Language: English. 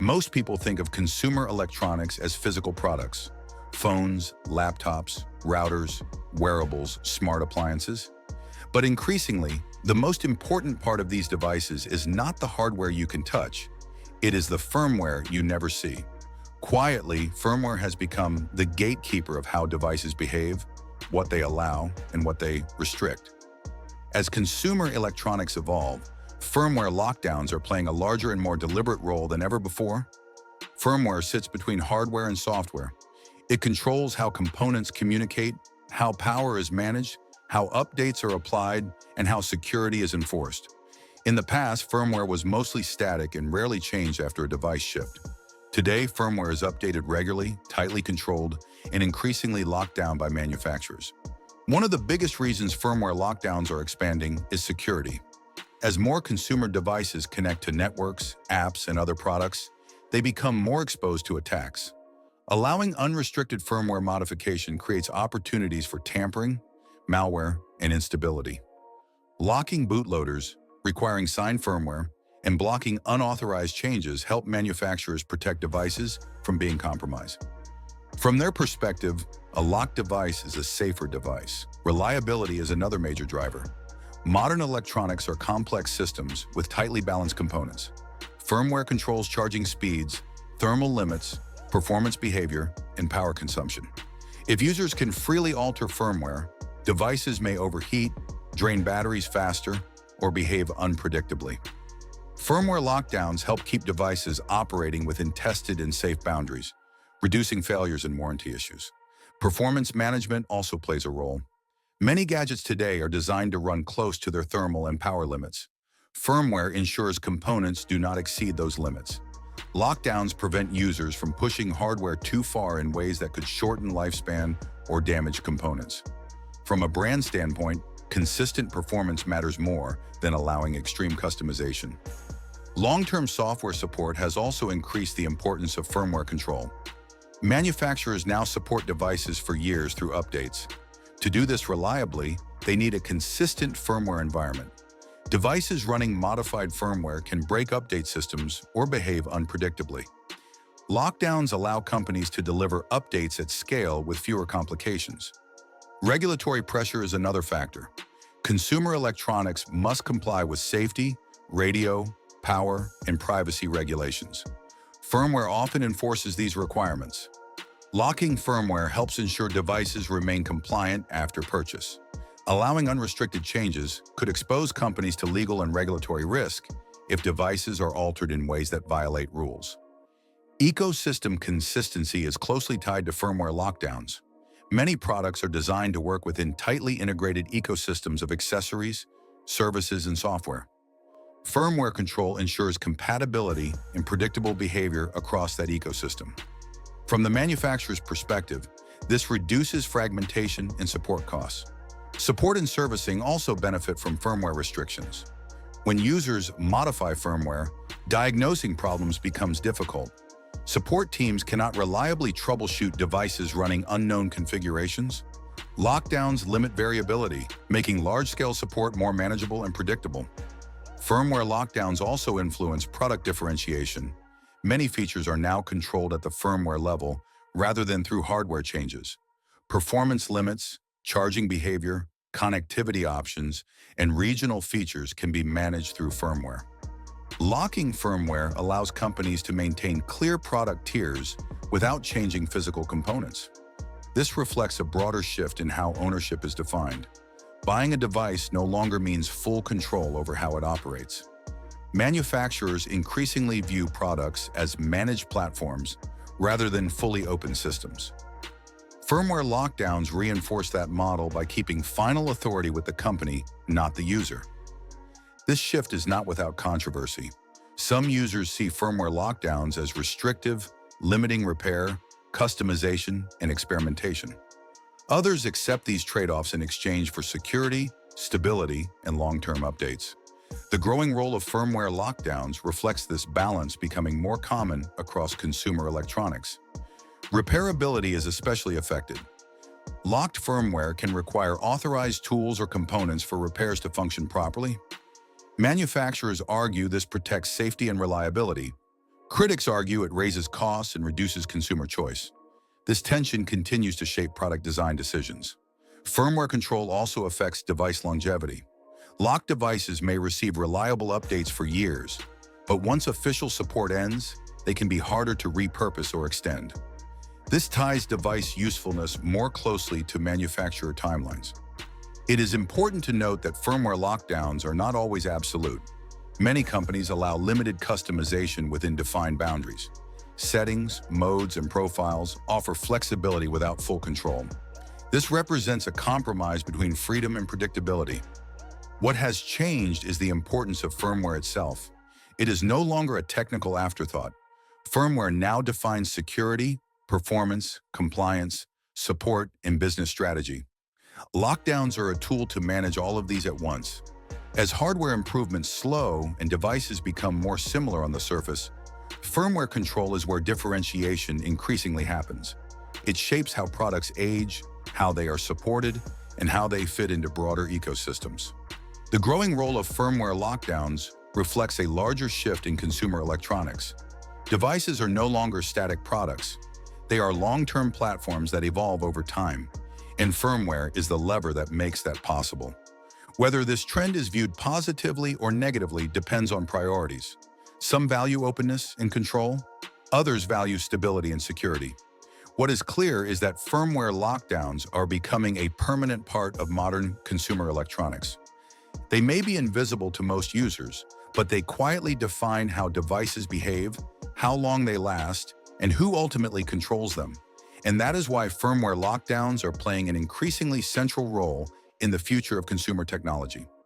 Most people think of consumer electronics as physical products: phones, laptops, routers, wearables, smart appliances. But increasingly, the most important part of these devices is not the hardware you can touch. It is the firmware you never see. Quietly, firmware has become the gatekeeper of how devices behave, what they allow, and what they restrict. As consumer electronics evolve, firmware lockdowns are playing a larger and more deliberate role than ever before. Firmware sits between hardware and software. It controls how components communicate, how power is managed, how updates are applied, and how security is enforced. In the past, firmware was mostly static and rarely changed after a device shipped. Today, firmware is updated regularly, tightly controlled, and increasingly locked down by manufacturers. One of the biggest reasons firmware lockdowns are expanding is security. As more consumer devices connect to networks, apps, and other products, they become more exposed to attacks. Allowing unrestricted firmware modification creates opportunities for tampering, malware, and instability. Locking bootloaders, requiring signed firmware, and blocking unauthorized changes help manufacturers protect devices from being compromised. From their perspective, a locked device is a safer device. Reliability is another major driver. Modern electronics are complex systems with tightly balanced components. Firmware controls charging speeds, thermal limits, performance behavior, and power consumption. If users can freely alter firmware, devices may overheat, drain batteries faster, or behave unpredictably. Firmware lockdowns help keep devices operating within tested and safe boundaries, reducing failures and warranty issues. Performance management also plays a role. Many gadgets today are designed to run close to their thermal and power limits. Firmware ensures components do not exceed those limits. Lockdowns prevent users from pushing hardware too far in ways that could shorten lifespan or damage components. From a brand standpoint, consistent performance matters more than allowing extreme customization. Long-term software support has also increased the importance of firmware control. Manufacturers now support devices for years through updates. To do this reliably, they need a consistent firmware environment. Devices running modified firmware can break update systems or behave unpredictably. Lockdowns allow companies to deliver updates at scale with fewer complications. Regulatory pressure is another factor. Consumer electronics must comply with safety, radio, power, and privacy regulations. Firmware often enforces these requirements. Locking firmware helps ensure devices remain compliant after purchase. Allowing unrestricted changes could expose companies to legal and regulatory risk if devices are altered in ways that violate rules. Ecosystem consistency is closely tied to firmware lockdowns. Many products are designed to work within tightly integrated ecosystems of accessories, services, and software. Firmware control ensures compatibility and predictable behavior across that ecosystem. From the manufacturer's perspective, this reduces fragmentation and support costs. Support and servicing also benefit from firmware restrictions. When users modify firmware, diagnosing problems becomes difficult. Support teams cannot reliably troubleshoot devices running unknown configurations. Lockdowns limit variability, making large-scale support more manageable and predictable. Firmware lockdowns also influence product differentiation. Many features are now controlled at the firmware level rather than through hardware changes. Performance limits, charging behavior, connectivity options, and regional features can be managed through firmware. Locking firmware allows companies to maintain clear product tiers without changing physical components. This reflects a broader shift in how ownership is defined. Buying a device no longer means full control over how it operates. Manufacturers increasingly view products as managed platforms rather than fully open systems. Firmware lockdowns reinforce that model by keeping final authority with the company, not the user. This shift is not without controversy. Some users see firmware lockdowns as restrictive, limiting repair, customization, and experimentation. Others accept these trade-offs in exchange for security, stability, and long-term updates. The growing role of firmware lockdowns reflects this balance becoming more common across consumer electronics. Repairability is especially affected. Locked firmware can require authorized tools or components for repairs to function properly. Manufacturers argue this protects safety and reliability. Critics argue it raises costs and reduces consumer choice. This tension continues to shape product design decisions. Firmware control also affects device longevity. Locked devices may receive reliable updates for years, but once official support ends, they can be harder to repurpose or extend. This ties device usefulness more closely to manufacturer timelines. It is important to note that firmware lockdowns are not always absolute. Many companies allow limited customization within defined boundaries. Settings, modes, and profiles offer flexibility without full control. This represents a compromise between freedom and predictability. What has changed is the importance of firmware itself. It is no longer a technical afterthought. Firmware now defines security, performance, compliance, support, and business strategy. Lockdowns are a tool to manage all of these at once. As hardware improvements slow and devices become more similar on the surface, firmware control is where differentiation increasingly happens. It shapes how products age, how they are supported, and how they fit into broader ecosystems. The growing role of firmware lockdowns reflects a larger shift in consumer electronics. Devices are no longer static products. They are long-term platforms that evolve over time, and firmware is the lever that makes that possible. Whether this trend is viewed positively or negatively depends on priorities. Some value openness and control, others value stability and security. What is clear is that firmware lockdowns are becoming a permanent part of modern consumer electronics. They may be invisible to most users, but they quietly define how devices behave, how long they last, and who ultimately controls them. And that is why firmware lockdowns are playing an increasingly central role in the future of consumer technology.